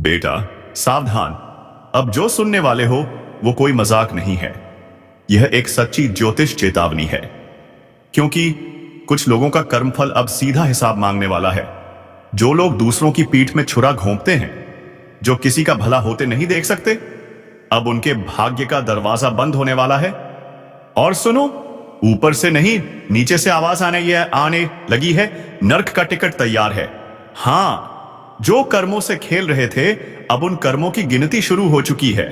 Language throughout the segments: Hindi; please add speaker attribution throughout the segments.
Speaker 1: बेटा सावधान, अब जो सुनने वाले हो वो कोई मजाक नहीं है। यह एक सच्ची ज्योतिष चेतावनी है, क्योंकि कुछ लोगों का कर्मफल अब सीधा हिसाब मांगने वाला है। जो लोग दूसरों की पीठ में छुरा घोंपते हैं, जो किसी का भला होते नहीं देख सकते, अब उनके भाग्य का दरवाजा बंद होने वाला है। और सुनो, ऊपर से नहीं नीचे से आवाज आने लगी है, नर्क का टिकट तैयार है। हाँ, जो कर्मों से खेल रहे थे अब उन कर्मों की गिनती शुरू हो चुकी है।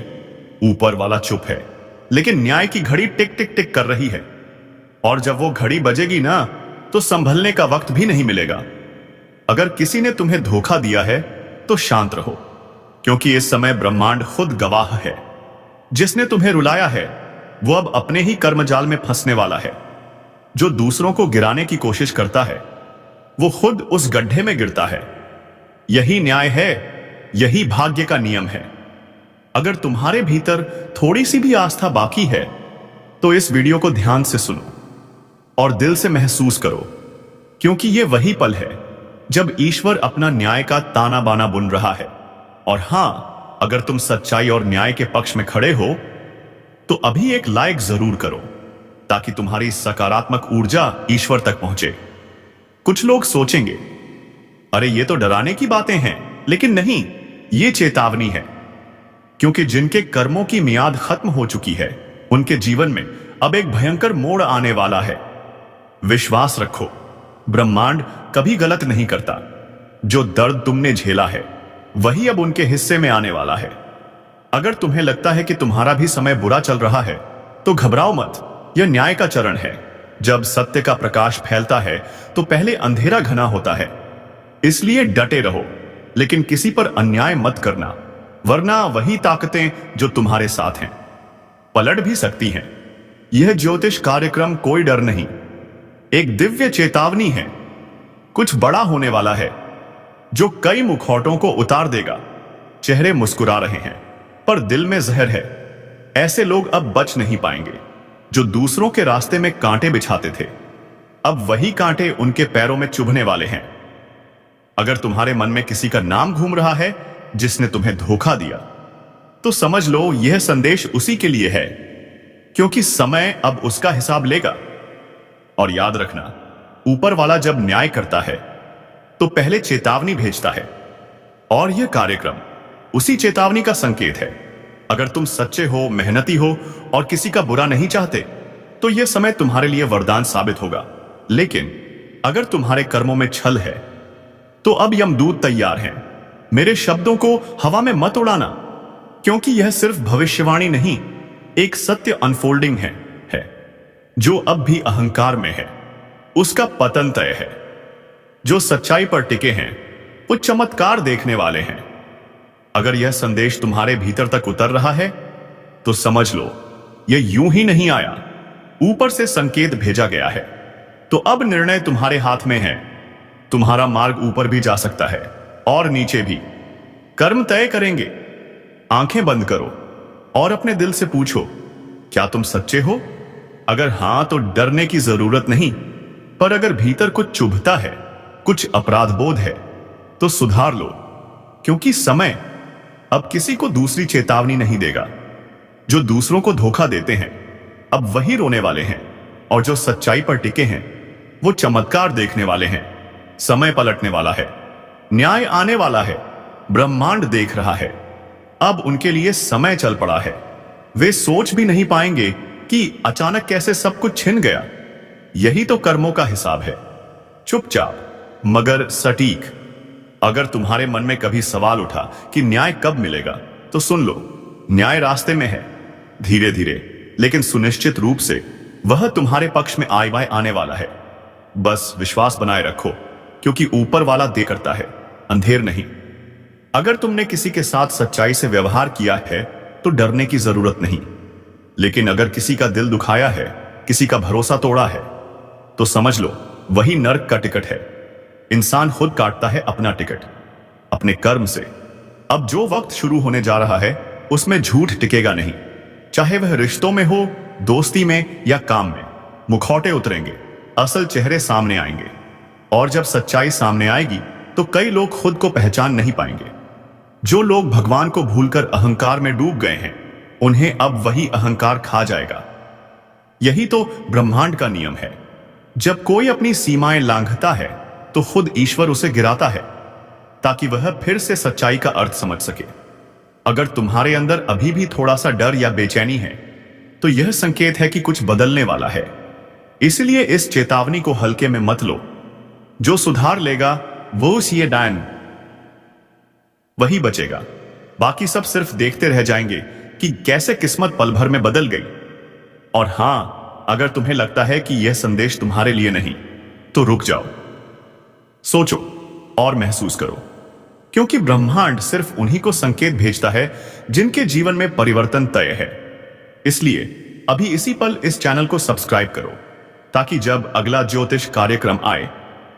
Speaker 1: ऊपर वाला चुप है, लेकिन न्याय की घड़ी टिक टिक टिक कर रही है। और जब वो घड़ी बजेगी ना, तो संभलने का वक्त भी नहीं मिलेगा। अगर किसी ने तुम्हें धोखा दिया है तो शांत रहो, क्योंकि इस समय ब्रह्मांड खुद गवाह है। जिसने तुम्हें रुलाया है वो अब अपने ही कर्मजाल में फंसने वाला है। जो दूसरों को गिराने की कोशिश करता है वो खुद उस गड्ढे में गिरता है। यही न्याय है, यही भाग्य का नियम है। अगर तुम्हारे भीतर थोड़ी सी भी आस्था बाकी है तो इस वीडियो को ध्यान से सुनो और दिल से महसूस करो, क्योंकि यह वही पल है जब ईश्वर अपना न्याय का ताना बाना बुन रहा है। और हां, अगर तुम सच्चाई और न्याय के पक्ष में खड़े हो तो अभी एक लाइक जरूर करो, ताकि तुम्हारी सकारात्मक ऊर्जा ईश्वर तक पहुंचे। कुछ लोग सोचेंगे, अरे ये तो डराने की बातें हैं, लेकिन नहीं, ये चेतावनी है। क्योंकि जिनके कर्मों की मियाद खत्म हो चुकी है उनके जीवन में अब एक भयंकर मोड़ आने वाला है। विश्वास रखो, ब्रह्मांड कभी गलत नहीं करता। जो दर्द तुमने झेला है वही अब उनके हिस्से में आने वाला है। अगर तुम्हें लगता है कि तुम्हारा भी समय बुरा चल रहा है तो घबराओ मत, यह न्याय का चरण है। जब सत्य का प्रकाश फैलता है तो पहले अंधेरा घना होता है। इसलिए डटे रहो, लेकिन किसी पर अन्याय मत करना, वरना वही ताकतें जो तुम्हारे साथ हैं पलट भी सकती हैं। यह ज्योतिष कार्यक्रम कोई डर नहीं, एक दिव्य चेतावनी है। कुछ बड़ा होने वाला है जो कई मुखौटों को उतार देगा। चेहरे मुस्कुरा रहे हैं पर दिल में जहर है। ऐसे लोग अब बच नहीं पाएंगे जो दूसरों के रास्ते में कांटे बिछाते थे। अब वही कांटे उनके पैरों में चुभने वाले हैं। अगर तुम्हारे मन में किसी का नाम घूम रहा है जिसने तुम्हें धोखा दिया, तो समझ लो यह संदेश उसी के लिए है, क्योंकि समय अब उसका हिसाब लेगा। और याद रखना, ऊपर वाला जब न्याय करता है तो पहले चेतावनी भेजता है, और यह कार्यक्रम उसी चेतावनी का संकेत है। अगर तुम सच्चे हो, मेहनती हो और किसी का बुरा नहीं चाहते, तो यह समय तुम्हारे लिए वरदान साबित होगा। लेकिन अगर तुम्हारे कर्मों में छल है तो अब यमदूत तैयार हैं। मेरे शब्दों को हवा में मत उड़ाना, क्योंकि यह सिर्फ भविष्यवाणी नहीं, एक सत्य अनफोल्डिंग है। जो अब भी अहंकार में है उसका पतन तय है। जो सच्चाई पर टिके हैं वो चमत्कार देखने वाले हैं। अगर यह संदेश तुम्हारे भीतर तक उतर रहा है तो समझ लो यह यूं ही नहीं आया, ऊपर से संकेत भेजा गया है। तो अब निर्णय तुम्हारे हाथ में है। तुम्हारा मार्ग ऊपर भी जा सकता है और नीचे भी। कर्म तय करेंगे। आंखें बंद करो और अपने दिल से पूछो, क्या तुम सच्चे हो? अगर हां तो डरने की जरूरत नहीं, पर अगर भीतर कुछ चुभता है, कुछ अपराध बोध है, तो सुधार लो, क्योंकि समय अब किसी को दूसरी चेतावनी नहीं देगा। जो दूसरों को धोखा देते हैं अब वही रोने वाले हैं, और जो सच्चाई पर टिके हैं वो चमत्कार देखने वाले हैं। समय पलटने वाला है, न्याय आने वाला है, ब्रह्मांड देख रहा है। अब उनके लिए समय चल पड़ा है। वे सोच भी नहीं पाएंगे कि अचानक कैसे सब कुछ छिन गया। यही तो कर्मों का हिसाब है, चुपचाप मगर सटीक। अगर तुम्हारे मन में कभी सवाल उठा कि न्याय कब मिलेगा, तो सुन लो, न्याय रास्ते में है। धीरे धीरे लेकिन सुनिश्चित रूप से वह तुम्हारे पक्ष में आने वाला है। बस विश्वास बनाए रखो, क्योंकि ऊपर वाला दे करता है, अंधेर नहीं। अगर तुमने किसी के साथ सच्चाई से व्यवहार किया है तो डरने की जरूरत नहीं, लेकिन अगर किसी का दिल दुखाया है, किसी का भरोसा तोड़ा है, तो समझ लो वही नर्क का टिकट है। इंसान खुद काटता है अपना टिकट अपने कर्म से। अब जो वक्त शुरू होने जा रहा है उसमें झूठ टिकेगा नहीं, चाहे वह रिश्तों में हो, दोस्ती में या काम में। मुखौटे उतरेंगे, असल चेहरे सामने आएंगे, और जब सच्चाई सामने आएगी तो कई लोग खुद को पहचान नहीं पाएंगे। जो लोग भगवान को भूलकर अहंकार में डूब गए हैं, उन्हें अब वही अहंकार खा जाएगा। यही तो ब्रह्मांड का नियम है। जब कोई अपनी सीमाएं लांघता है तो खुद ईश्वर उसे गिराता है, ताकि वह फिर से सच्चाई का अर्थ समझ सके। अगर तुम्हारे अंदर अभी भी थोड़ा सा डर या बेचैनी है, तो यह संकेत है कि कुछ बदलने वाला है। इसलिए इस चेतावनी को हल्के में मत लो। जो सुधार लेगा वो सीए डायन वही बचेगा। बाकी सब सिर्फ देखते रह जाएंगे कि कैसे किस्मत पल भर में बदल गई। और हां, अगर तुम्हें लगता है कि यह संदेश तुम्हारे लिए नहीं, तो रुक जाओ, सोचो और महसूस करो, क्योंकि ब्रह्मांड सिर्फ उन्हीं को संकेत भेजता है जिनके जीवन में परिवर्तन तय है। इसलिए अभी इसी पल इस चैनल को सब्सक्राइब करो, ताकि जब अगला ज्योतिष कार्यक्रम आए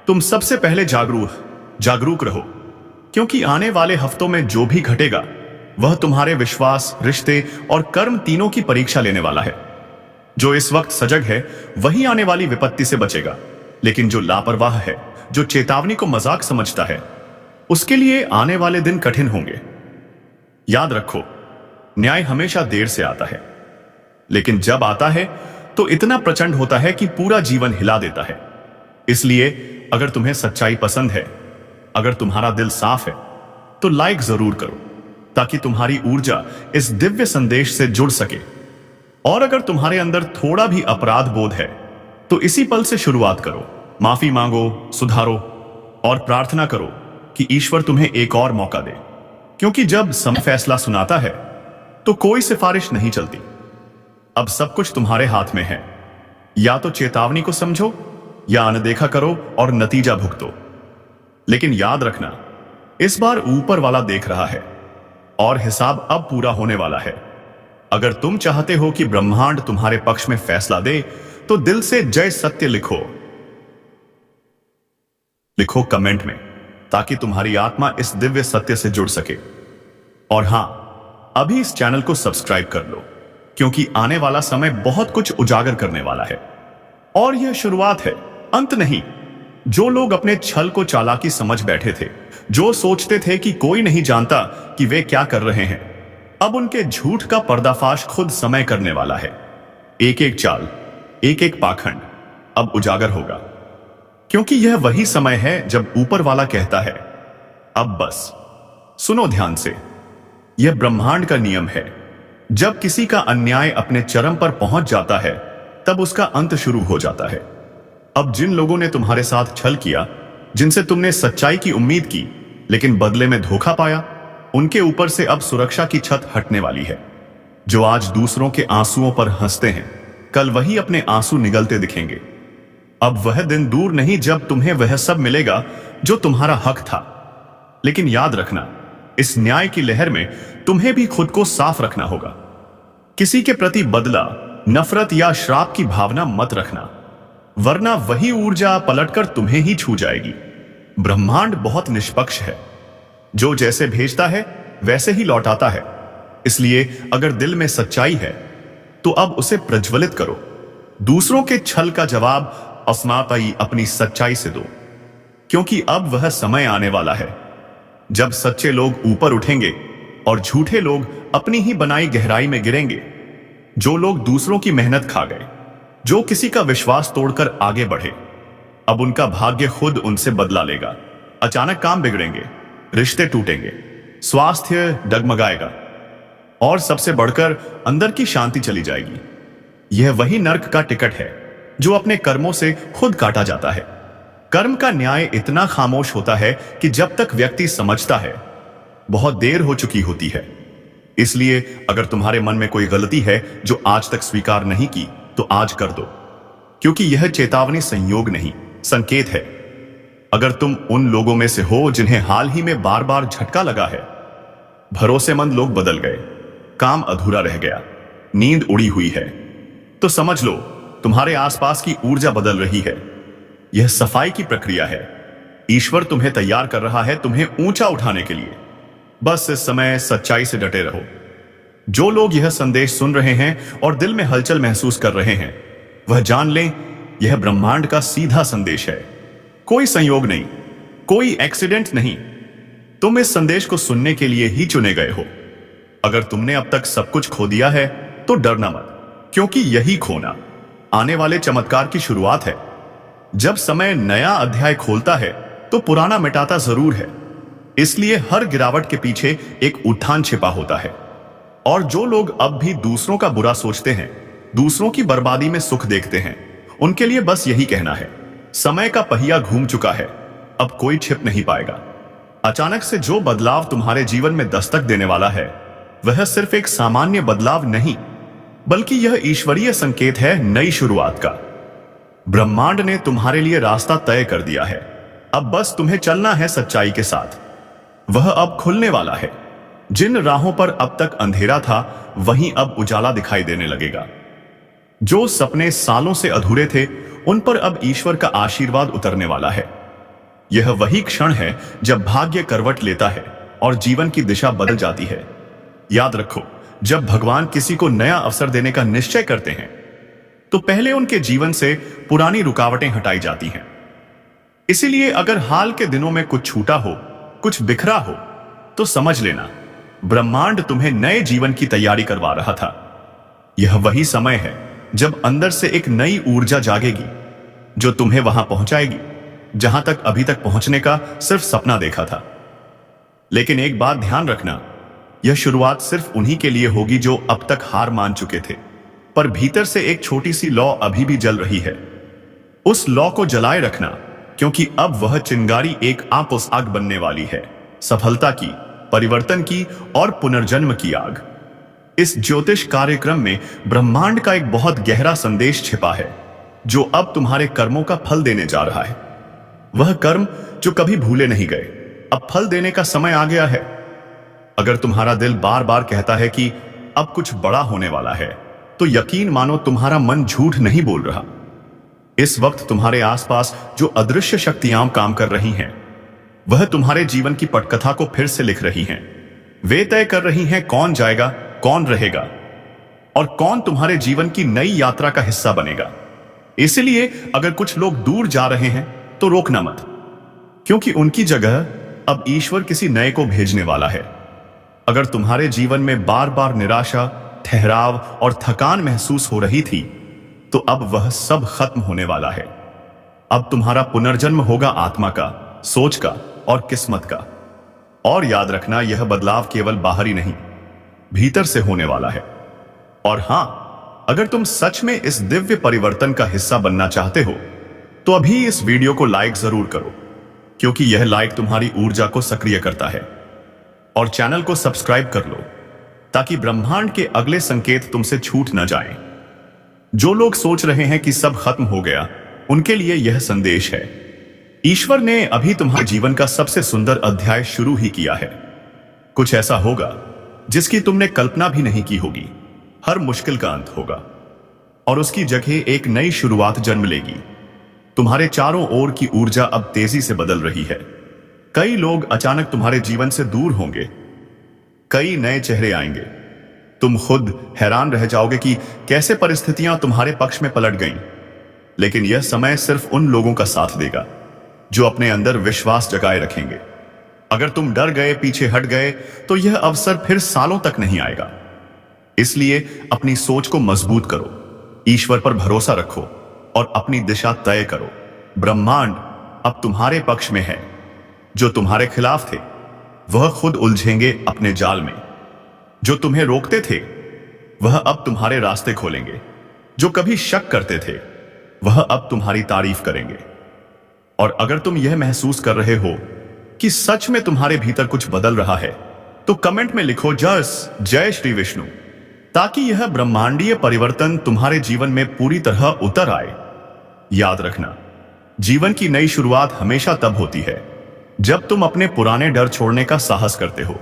Speaker 1: तुम सबसे पहले जागरूक रहो। क्योंकि आने वाले हफ्तों में जो भी घटेगा वह तुम्हारे विश्वास, रिश्ते और कर्म तीनों की परीक्षा लेने वाला है। जो इस वक्त सजग है वही आने वाली विपत्ति से बचेगा, लेकिन जो लापरवाह है, जो चेतावनी को मजाक समझता है, उसके लिए आने वाले दिन कठिन होंगे। याद रखो, न्याय हमेशा देर से आता है, लेकिन जब आता है तो इतना प्रचंड होता है कि पूरा जीवन हिला देता है। इसलिए अगर तुम्हें सच्चाई पसंद है, अगर तुम्हारा दिल साफ है, तो लाइक जरूर करो, ताकि तुम्हारी ऊर्जा इस दिव्य संदेश से जुड़ सके। और अगर तुम्हारे अंदर थोड़ा भी अपराध बोध है, तो इसी पल से शुरुआत करो। माफी मांगो, सुधारो और प्रार्थना करो कि ईश्वर तुम्हें एक और मौका दे। क्योंकि जब समय फैसला सुनाता है तो कोई सिफारिश नहीं चलती। अब सब कुछ तुम्हारे हाथ में है। या तो चेतावनी को समझो या अनदेखा करो और नतीजा भुगतो। लेकिन याद रखना, इस बार ऊपर वाला देख रहा है और हिसाब अब पूरा होने वाला है। अगर तुम चाहते हो कि ब्रह्मांड तुम्हारे पक्ष में फैसला दे, तो दिल से जय सत्य लिखो कमेंट में, ताकि तुम्हारी आत्मा इस दिव्य सत्य से जुड़ सके। और हां, अभी इस चैनल को सब्सक्राइब कर लो, क्योंकि आने वाला समय बहुत कुछ उजागर करने वाला है। और यह शुरुआत है, अंत नहीं। जो लोग अपने छल को चालाकी समझ बैठे थे, जो सोचते थे कि कोई नहीं जानता कि वे क्या कर रहे हैं, अब उनके झूठ का पर्दाफाश खुद समय करने वाला है। एक एक चाल, एक एक पाखंड अब उजागर होगा, क्योंकि यह वही समय है जब ऊपर वाला कहता है, अब बस। सुनो ध्यान से, यह ब्रह्मांड का नियम है। जब किसी का अन्याय अपने चरम पर पहुंच जाता है, तब उसका अंत शुरू हो जाता है। अब जिन लोगों ने तुम्हारे साथ छल किया, जिनसे तुमने सच्चाई की उम्मीद की लेकिन बदले में धोखा पाया, उनके ऊपर से अब सुरक्षा की छत हटने वाली है। जो आज दूसरों के आंसुओं पर हंसते हैं, कल वही अपने आंसू निगलते दिखेंगे। अब वह दिन दूर नहीं जब तुम्हें वह सब मिलेगा जो तुम्हारा हक था। लेकिन याद रखना, इस न्याय की लहर में तुम्हें भी खुद को साफ रखना होगा। किसी के प्रति बदला, नफरत या श्राप की भावना मत रखना, वरना वही ऊर्जा पलटकर तुम्हें ही छू जाएगी। ब्रह्मांड बहुत निष्पक्ष है। जो जैसे भेजता है वैसे ही लौटाता है। इसलिए अगर दिल में सच्चाई है तो अब उसे प्रज्वलित करो। दूसरों के छल का जवाब अस्नाताई अपनी सच्चाई से दो, क्योंकि अब वह समय आने वाला है जब सच्चे लोग ऊपर उठेंगे और झूठे लोग अपनी ही बनाई गहराई में गिरेंगे। जो लोग दूसरों की मेहनत खा गए, जो किसी का विश्वास तोड़कर आगे बढ़े, अब उनका भाग्य खुद उनसे बदला लेगा। अचानक काम बिगड़ेंगे, रिश्ते टूटेंगे, स्वास्थ्य डगमगाएगा और सबसे बढ़कर अंदर की शांति चली जाएगी। यह वही नर्क का टिकट है जो अपने कर्मों से खुद काटा जाता है। कर्म का न्याय इतना खामोश होता है कि जब तक व्यक्ति समझता है, बहुत देर हो चुकी होती है। इसलिए अगर तुम्हारे मन में कोई गलती है जो आज तक स्वीकार नहीं की, तो आज कर दो, क्योंकि यह चेतावनी संयोग नहीं, संकेत है। अगर तुम उन लोगों में से हो जिन्हें हाल ही में बार बार झटका लगा है, भरोसेमंद लोग बदल गए, काम अधूरा रह गया, नींद उड़ी हुई है, तो समझ लो तुम्हारे आसपास की ऊर्जा बदल रही है। यह सफाई की प्रक्रिया है। ईश्वर तुम्हें तैयार कर रहा है तुम्हें ऊंचा उठाने के लिए। बस इस समय सच्चाई से डटे रहो। जो लोग यह संदेश सुन रहे हैं और दिल में हलचल महसूस कर रहे हैं, वह जान लें यह ब्रह्मांड का सीधा संदेश है। कोई संयोग नहीं, कोई एक्सीडेंट नहीं, तुम इस संदेश को सुनने के लिए ही चुने गए हो। अगर तुमने अब तक सब कुछ खो दिया है तो डरना मत, क्योंकि यही खोना आने वाले चमत्कार की शुरुआत है। जब समय नया अध्याय खोलता है तो पुराना मिटाता जरूर है। इसलिए हर गिरावट के पीछे एक उत्थान छिपा होता है। और जो लोग अब भी दूसरों का बुरा सोचते हैं, दूसरों की बर्बादी में सुख देखते हैं, उनके लिए बस यही कहना है, समय का पहिया घूम चुका है, अब कोई छिप नहीं पाएगा। अचानक से जो बदलाव तुम्हारे जीवन में दस्तक देने वाला है, वह सिर्फ एक सामान्य बदलाव नहीं, बल्कि यह ईश्वरीय संकेत है नई शुरुआत का। ब्रह्मांड ने तुम्हारे लिए रास्ता तय कर दिया है। अब बस तुम्हें चलना है सच्चाई के साथ। वह अब खुलने वाला है। जिन राहों पर अब तक अंधेरा था, वहीं अब उजाला दिखाई देने लगेगा। जो सपने सालों से अधूरे थे, उन पर अब ईश्वर का आशीर्वाद उतरने वाला है। यह वही क्षण है जब भाग्य करवट लेता है और जीवन की दिशा बदल जाती है। याद रखो, जब भगवान किसी को नया अवसर देने का निश्चय करते हैं, तो पहले उनके जीवन से पुरानी रुकावटें हटाई जाती हैं। इसीलिए अगर हाल के दिनों में कुछ छूटा हो, कुछ बिखरा हो, तो समझ लेना, ब्रह्मांड तुम्हें नए जीवन की तैयारी करवा रहा था। यह वही समय है जब अंदर से एक नई ऊर्जा जागेगी, जो तुम्हें वहां पहुंचाएगी जहां तक अभी तक पहुंचने का सिर्फ सपना देखा था। लेकिन एक बात ध्यान रखना, यह शुरुआत सिर्फ उन्हीं के लिए होगी जो अब तक हार मान चुके थे, पर भीतर से एक छोटी सी लौ अभी भी जल रही है। उस लौ को जलाए रखना, क्योंकि अब वह चिंगारी एक आपस आग बनने वाली है, सफलता की, परिवर्तन की और पुनर्जन्म की आग। इस ज्योतिष कार्यक्रम में ब्रह्मांड का एक बहुत गहरा संदेश छिपा है, जो अब तुम्हारे कर्मों का फल देने जा रहा है। वह कर्म जो कभी भूले नहीं गए, अब फल देने का समय आ गया है। अगर तुम्हारा दिल बार बार कहता है कि अब कुछ बड़ा होने वाला है, तो यकीन मानो तुम्हारा मन झूठ नहीं बोल रहा। इस वक्त तुम्हारे आसपास जो अदृश्य शक्तियां काम कर रही हैं, वह तुम्हारे जीवन की पटकथा को फिर से लिख रही हैं। वे तय कर रही हैं कौन जाएगा, कौन रहेगा और कौन तुम्हारे जीवन की नई यात्रा का हिस्सा बनेगा। इसलिए अगर कुछ लोग दूर जा रहे हैं तो रोकना मत, क्योंकि उनकी जगह अब ईश्वर किसी नए को भेजने वाला है। अगर तुम्हारे जीवन में बार बार निराशा, ठहराव और थकान महसूस हो रही थी, तो अब वह सब खत्म होने वाला है। अब तुम्हारा पुनर्जन्म होगा आत्मा का, सोच का और किस्मत का। और याद रखना, यह बदलाव केवल बाहरी नहीं, भीतर से होने वाला है। और हां, अगर तुम सच में इस दिव्य परिवर्तन का हिस्सा बनना चाहते हो, तो अभी इस वीडियो को लाइक जरूर करो, क्योंकि यह लाइक तुम्हारी ऊर्जा को सक्रिय करता है। और चैनल को सब्सक्राइब कर लो, ताकि ब्रह्मांड के अगले संकेत तुमसे छूट न जाएं। जो लोग सोच रहे हैं कि सब खत्म हो गया, उनके लिए यह संदेश है, ईश्वर ने अभी तुम्हारे जीवन का सबसे सुंदर अध्याय शुरू ही किया है। कुछ ऐसा होगा जिसकी तुमने कल्पना भी नहीं की होगी। हर मुश्किल का अंत होगा और उसकी जगह एक नई शुरुआत जन्म लेगी। तुम्हारे चारों ओर की ऊर्जा अब तेजी से बदल रही है। कई लोग अचानक तुम्हारे जीवन से दूर होंगे, कई नए चेहरे आएंगे। तुम खुद हैरान रह जाओगे कि कैसे परिस्थितियां तुम्हारे पक्ष में पलट गईं। लेकिन यह समय सिर्फ उन लोगों का साथ देगा जो अपने अंदर विश्वास जगाए रखेंगे। अगर तुम डर गए, पीछे हट गए, तो यह अवसर फिर सालों तक नहीं आएगा। इसलिए अपनी सोच को मजबूत करो, ईश्वर पर भरोसा रखो और अपनी दिशा तय करो। ब्रह्मांड अब तुम्हारे पक्ष में है। जो तुम्हारे खिलाफ थे, वह खुद उलझेंगे अपने जाल में। जो तुम्हें रोकते थे, वह अब तुम्हारे रास्ते खोलेंगे। जो कभी शक करते थे, वह अब तुम्हारी तारीफ करेंगे। और अगर तुम यह महसूस कर रहे हो कि सच में तुम्हारे भीतर कुछ बदल रहा है, तो कमेंट में लिखो जय श्री विष्णु, ताकि यह ब्रह्मांडीय परिवर्तन तुम्हारे जीवन में पूरी तरह उतर आए। याद रखना, जीवन की नई शुरुआत हमेशा तब होती है जब तुम अपने पुराने डर छोड़ने का साहस करते हो,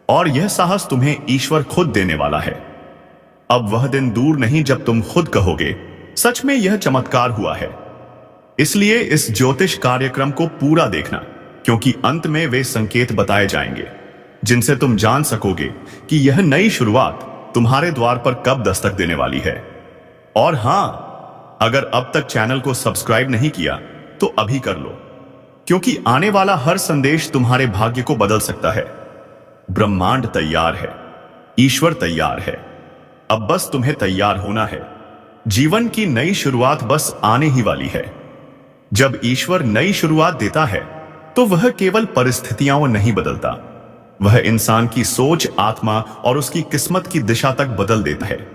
Speaker 1: और यह साहस तुम्हें ईश्वर खुद देने वाला है। अब वह दिन दूर नहीं जब तुम खुद कहोगे, सच में यह चमत्कार हुआ है। इसलिए इस ज्योतिष कार्यक्रम को पूरा देखना, क्योंकि अंत में वे संकेत बताए जाएंगे जिनसे तुम जान सकोगे कि यह नई शुरुआत तुम्हारे द्वार पर कब दस्तक देने वाली है। और हां, अगर अब तक चैनल को सब्सक्राइब नहीं किया तो अभी कर लो, क्योंकि आने वाला हर संदेश तुम्हारे भाग्य को बदल सकता है। ब्रह्मांड तैयार है, ईश्वर तैयार है, अब बस तुम्हें तैयार होना है। जीवन की नई शुरुआत बस आने ही वाली है। जब ईश्वर नई शुरुआत देता है तो वह केवल परिस्थितियां नहीं बदलता, वह इंसान की सोच, आत्मा और उसकी किस्मत की दिशा तक बदल देता है।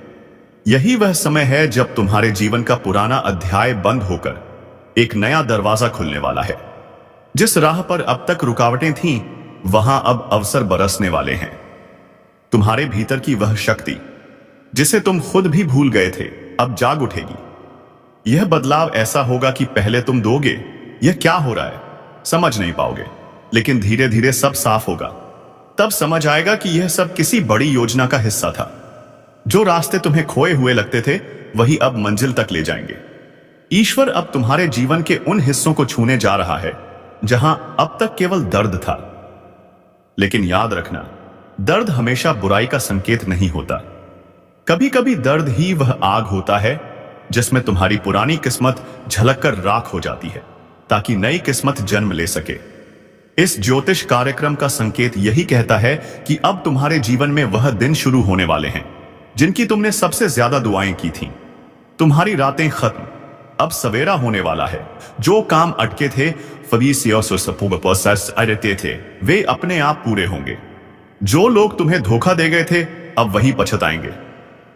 Speaker 1: यही वह समय है जब तुम्हारे जीवन का पुराना अध्याय बंद होकर एक नया दरवाजा खुलने वाला है। जिस राह पर अब तक रुकावटें थीं, वहां अब अवसर बरसने वाले हैं। तुम्हारे भीतर की वह शक्ति जिसे तुम खुद भी भूल गए थे, अब जाग उठेगी। यह बदलाव ऐसा होगा कि पहले तुम दोगे यह क्या हो रहा है समझ नहीं पाओगे, लेकिन धीरे धीरे सब साफ होगा। तब समझ आएगा कि यह सब किसी बड़ी योजना का हिस्सा था। जो रास्ते तुम्हें खोए हुए लगते थे वही अब मंजिल तक ले जाएंगे। ईश्वर अब तुम्हारे जीवन के उन हिस्सों को छूने जा रहा है जहां अब तक केवल दर्द था। लेकिन याद रखना, दर्द हमेशा बुराई का संकेत नहीं होता। कभी कभी दर्द ही वह आग होता है जिसमें तुम्हारी पुरानी किस्मत झलक कर राख हो जाती है, ताकि नई किस्मत जन्म ले सके। इस ज्योतिष कार्यक्रम का संकेत यही कहता है कि अब तुम्हारे जीवन में वह दिन शुरू होने वाले हैं जिनकी तुमने सबसे ज्यादा दुआएं की थीं। तुम्हारी रातें खत्म, अब सवेरा होने वाला है। जो काम अटके थे अटके थे वे अपने आप पूरे होंगे। जो लोग तुम्हें धोखा दे गए थे अब वही पछताएंगे।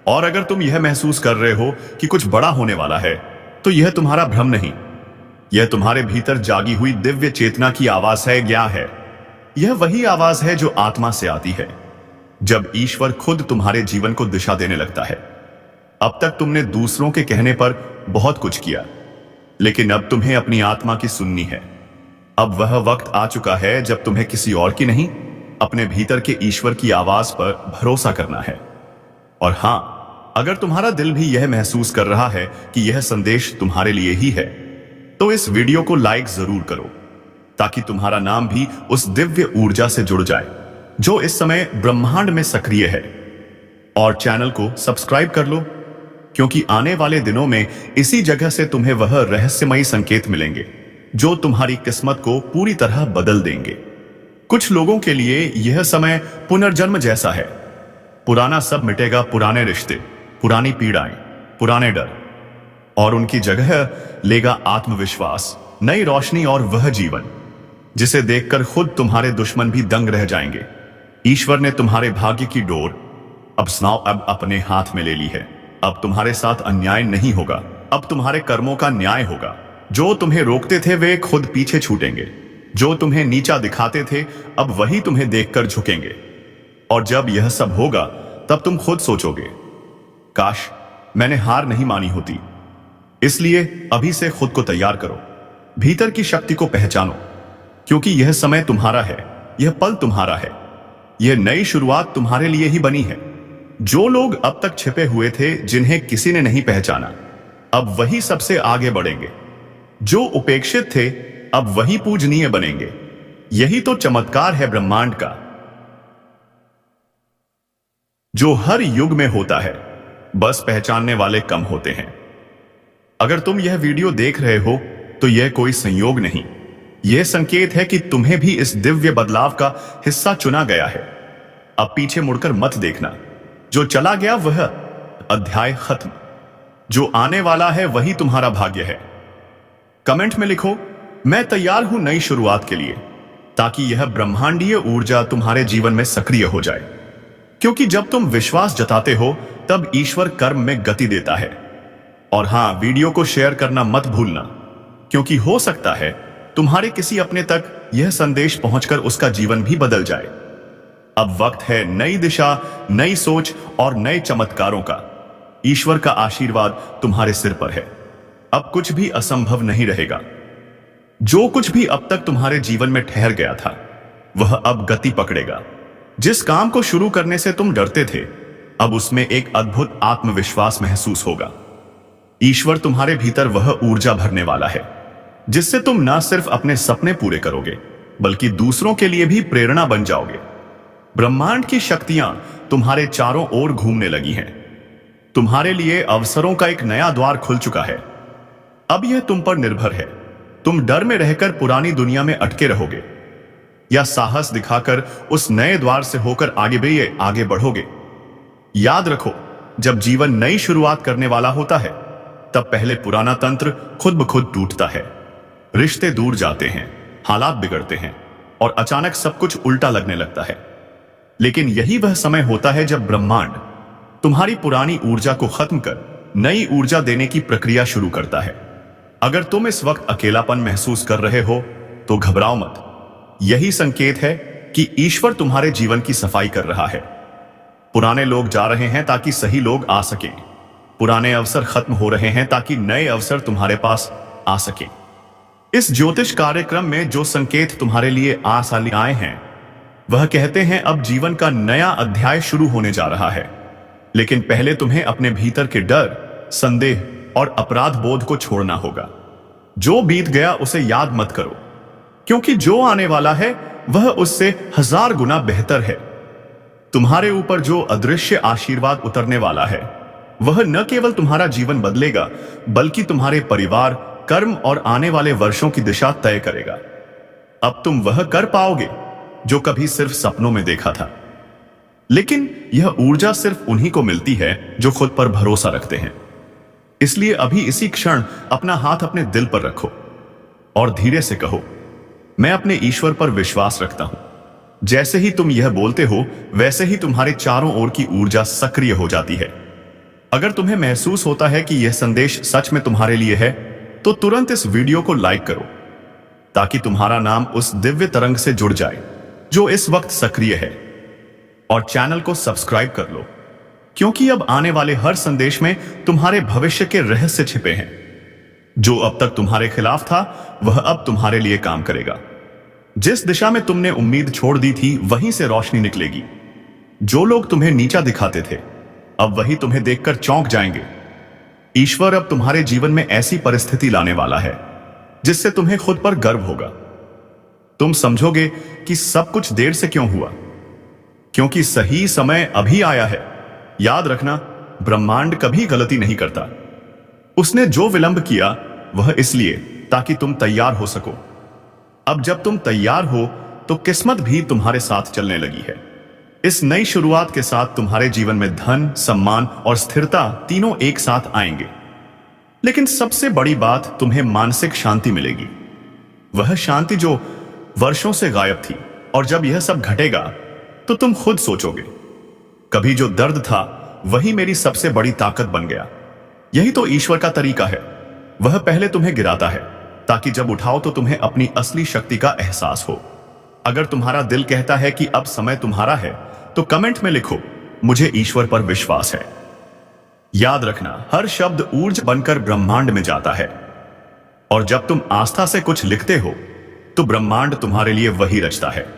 Speaker 1: और अगर तुम यह महसूस कर रहे हो कि कुछ बड़ा होने वाला है, तो यह तुम्हारा भ्रम नहीं, यह तुम्हारे भीतर जागी हुई दिव्य चेतना की आवाज है। क्या है यह? वही आवाज है जो आत्मा से आती है जब ईश्वर खुद तुम्हारे जीवन को दिशा देने लगता है। अब तक तुमने दूसरों के कहने पर बहुत कुछ किया, लेकिन अब तुम्हें अपनी आत्मा की सुननी है। अब वह वक्त आ चुका है जब तुम्हें किसी और की नहीं, अपने भीतर के ईश्वर की आवाज पर भरोसा करना है। और हां, अगर तुम्हारा दिल भी यह महसूस कर रहा है कि यह संदेश तुम्हारे लिए ही है, तो इस वीडियो को लाइक जरूर करो, ताकि तुम्हारा नाम भी उस दिव्य ऊर्जा से जुड़ जाए जो इस समय ब्रह्मांड में सक्रिय है। और चैनल को सब्सक्राइब कर लो, क्योंकि आने वाले दिनों में इसी जगह से तुम्हें वह रहस्यमयी संकेत मिलेंगे जो तुम्हारी किस्मत को पूरी तरह बदल देंगे। कुछ लोगों के लिए यह समय पुनर्जन्म जैसा है। पुराना सब मिटेगा, पुराने रिश्ते, पुरानी पीड़ाएं, पुराने डर, और उनकी जगह लेगा आत्मविश्वास, नई रोशनी और वह जीवन जिसे देखकर खुद तुम्हारे दुश्मन भी दंग रह जाएंगे। ईश्वर ने तुम्हारे भाग्य की डोर अब अपने हाथ में ले ली है। अब तुम्हारे साथ अन्याय नहीं होगा, अब तुम्हारे कर्मों का न्याय होगा। जो तुम्हें रोकते थे वे खुद पीछे छूटेंगे, जो तुम्हें नीचा दिखाते थे अब वही तुम्हें देखकर झुकेंगे। और जब यह सब होगा तब तुम खुद सोचोगे, काश मैंने हार नहीं मानी होती। इसलिए अभी से खुद को तैयार करो, भीतर की शक्ति को पहचानो, क्योंकि यह समय तुम्हारा है, यह पल तुम्हारा है, यह नई शुरुआत तुम्हारे लिए ही बनी है। जो लोग अब तक छिपे हुए थे, जिन्हें किसी ने नहीं पहचाना, अब वही सबसे आगे बढ़ेंगे। जो उपेक्षित थे अब वही पूजनीय बनेंगे। यही तो चमत्कार है ब्रह्मांड का, जो हर युग में होता है, बस पहचानने वाले कम होते हैं। अगर तुम यह वीडियो देख रहे हो तो यह कोई संयोग नहीं, यह संकेत है कि तुम्हें भी इस दिव्य बदलाव का हिस्सा चुना गया है। अब पीछे मुड़कर मत देखना, जो चला गया वह अध्याय खत्म, जो आने वाला है वही तुम्हारा भाग्य है। कमेंट में लिखो, मैं तैयार हूं नई शुरुआत के लिए, ताकि यह ब्रह्मांडीय ऊर्जा तुम्हारे जीवन में सक्रिय हो जाए। क्योंकि जब तुम विश्वास जताते हो तब ईश्वर कर्म में गति देता है। और हां, वीडियो को शेयर करना मत भूलना, क्योंकि हो सकता है तुम्हारे किसी अपने तक यह संदेश पहुंचकर उसका जीवन भी बदल जाए। अब वक्त है नई दिशा, नई सोच और नए चमत्कारों का। ईश्वर का आशीर्वाद तुम्हारे सिर पर है। अब कुछ भी असंभव नहीं रहेगा। जो कुछ भी अब तक तुम्हारे जीवन में ठहर गया था, वह अब गति पकड़ेगा। जिस काम को शुरू करने से तुम डरते थे, अब उसमें एक अद्भुत आत्मविश्वास महसूस होगा। ईश्वर तुम्हारे भीतर वह ऊर्जा भरने वाला है जिससे तुम न सिर्फ अपने सपने पूरे करोगे, बल्कि दूसरों के लिए भी प्रेरणा बन जाओगे। ब्रह्मांड की शक्तियां तुम्हारे चारों ओर घूमने लगी हैं। तुम्हारे लिए अवसरों का एक नया द्वार खुल चुका है। अब यह तुम पर निर्भर है। तुम डर में रहकर पुरानी दुनिया में अटके रहोगे या साहस दिखाकर उस नए द्वार से होकर आगे बढ़ोगे। याद रखो, जब जीवन नई शुरुआत करने वाला होता है तब पहले पुराना तंत्र खुद ब खुद टूटता है। रिश्ते दूर जाते हैं, हालात बिगड़ते हैं और अचानक सब कुछ उल्टा लगने लगता है। लेकिन यही वह समय होता है जब ब्रह्मांड तुम्हारी पुरानी ऊर्जा को खत्म कर नई ऊर्जा देने की प्रक्रिया शुरू करता है। अगर तुम इस वक्त अकेलापन महसूस कर रहे हो तो घबराओ मत। यही संकेत है कि ईश्वर तुम्हारे जीवन की सफाई कर रहा है। पुराने लोग जा रहे हैं ताकि सही लोग आ सकें। पुराने अवसर खत्म हो रहे हैं ताकि नए अवसर तुम्हारे पास आ सके। इस ज्योतिष कार्यक्रम में जो संकेत तुम्हारे लिए आए हैं वह कहते हैं अब जीवन का नया अध्याय शुरू होने जा रहा है। लेकिन पहले तुम्हें अपने भीतर के डर, संदेह और अपराध बोध को छोड़ना होगा। जो बीत गया उसे याद मत करो, क्योंकि जो आने वाला है वह उससे 1000 गुना बेहतर है। तुम्हारे ऊपर जो अदृश्य आशीर्वाद उतरने वाला है वह न केवल तुम्हारा जीवन बदलेगा बल्कि तुम्हारे परिवार, कर्म और आने वाले वर्षों की दिशा तय करेगा। अब तुम वह कर पाओगे जो कभी सिर्फ सपनों में देखा था। लेकिन यह ऊर्जा सिर्फ उन्हीं को मिलती है जो खुद पर भरोसा रखते हैं। इसलिए अभी इसी क्षण अपना हाथ अपने दिल पर रखो और धीरे से कहो, मैं अपने ईश्वर पर विश्वास रखता हूं। जैसे ही तुम यह बोलते हो वैसे ही तुम्हारे चारों ओर की ऊर्जा सक्रिय हो जाती है। अगर तुम्हें महसूस होता है कि यह संदेश सच में तुम्हारे लिए है तो तुरंत इस वीडियो को लाइक करो ताकि तुम्हारा नाम उस दिव्य तरंग से जुड़ जाए जो इस वक्त सक्रिय है। और चैनल को सब्सक्राइब कर लो, क्योंकि अब आने वाले हर संदेश में तुम्हारे भविष्य के रहस्य छिपे हैं। जो अब तक तुम्हारे खिलाफ था वह अब तुम्हारे लिए काम करेगा। जिस दिशा में तुमने उम्मीद छोड़ दी थी वहीं से रोशनी निकलेगी। जो लोग तुम्हें नीचा दिखाते थे अब वही तुम्हें देखकर चौंक जाएंगे। ईश्वर अब तुम्हारे जीवन में ऐसी परिस्थिति लाने वाला है जिससे तुम्हें खुद पर गर्व होगा। तुम समझोगे कि सब कुछ देर से क्यों हुआ, क्योंकि सही समय अभी आया है। याद रखना, ब्रह्मांड कभी गलती नहीं करता। उसने जो विलंब किया वह इसलिए ताकि तुम तैयार हो सको। अब जब तुम तैयार हो तो किस्मत भी तुम्हारे साथ चलने लगी है। इस नई शुरुआत के साथ तुम्हारे जीवन में धन, सम्मान और स्थिरता तीनों एक साथ आएंगे। लेकिन सबसे बड़ी बात, तुम्हें मानसिक शांति मिलेगी। वह शांति जो वर्षों से गायब थी। और जब यह सब घटेगा तो तुम खुद सोचोगे, कभी जो दर्द था वही मेरी सबसे बड़ी ताकत बन गया। यही तो ईश्वर का तरीका है। वह पहले तुम्हें गिराता है ताकि जब उठाओ तो तुम्हें अपनी असली शक्ति का एहसास हो। अगर तुम्हारा दिल कहता है कि अब समय तुम्हारा है तो कमेंट में लिखो, मुझे ईश्वर पर विश्वास है। याद रखना, हर शब्द ऊर्जा बनकर ब्रह्मांड में जाता है। और जब तुम आस्था से कुछ लिखते हो तो ब्रह्मांड तुम्हारे लिए वही रचता है।